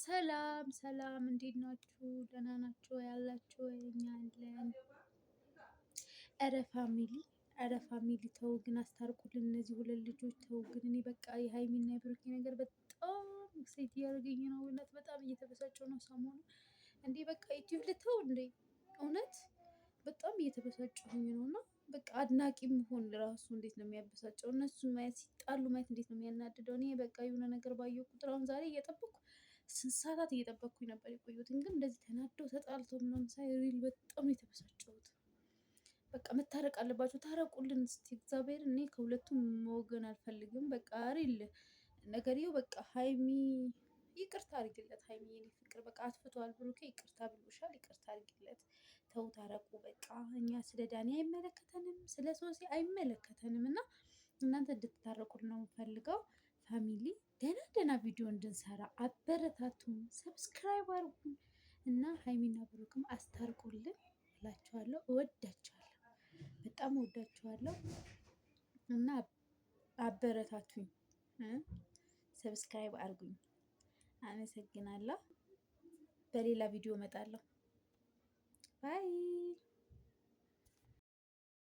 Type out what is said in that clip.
ሰላም ሰላም፣ እንዴት ናችሁ? ደህና ናችሁ ያላችሁ? እኛ አለን። ኧረ ፋሚሊ ተው ግን አስታርቁልን፣ እነዚህ ሁለት ልጆች ተው ግን። እኔ በቃ የሀይሚና የብሩኬ ነገር በጣም ኤክሳይት እያደረገኝ ነው። እውነት በጣም እየተበሳጨሁ ነው ሰሞኑ። እንዴ በቃ ዩቲዩብ ልተው እንዴ? እውነት በጣም እየተበሳጨሁኝ ነው። እና በቃ አድናቂ መሆን ራሱ እንዴት ነው የሚያበሳጨው! እነሱን ማየት ሲጣሉ ማየት እንዴት ነው የሚያናድደው! እኔ በቃ የሆነ ነገር ባየሁ ቁጥር አሁን ዛሬ እየጠበኩ ስንት ሰዓታት እየጠበቅኩኝ ነበር የቆየሁትን። ግን እንደዚህ ተናደው ተጣልተው ምናምን ሳይ ሪል በጣም ነው የተበሳጨሁት። በቃ መታረቅ አለባቸው። ታረቁልን እስቲ እግዚአብሔር። እኔ ከሁለቱም መወገን አልፈልግም። በቃ ሪል ነገርየው በቃ ሀይሚ ይቅርታ አድርግለት። ሀይሚ የኔ ፍቅር በቃ አጥፍቷል። ብሩኬ ይቅርታ ብሎሻል፣ ይቅርታ አድርግለት። ተው ታረቁ በቃ። እኛ ስለ ዳኒ አይመለከተንም፣ ስለ ሶሲ አይመለከተንም። እና እናንተ እንድትታረቁልን ነው የምፈልገው። ፋሚሊ ደህና ቪዲዮ እንድንሰራ አበረታቱን፣ ሰብስክራይብ አድርጉን እና ሀይሚና ብሩክም አስታርቁልን እላችኋለሁ። እወዳችኋለሁ፣ በጣም እወዳችኋለሁ እና አበረታቱኝ፣ ሰብስክራይብ አድርጉኝ። አመሰግናለሁ። በሌላ ቪዲዮ እመጣለሁ። ባይ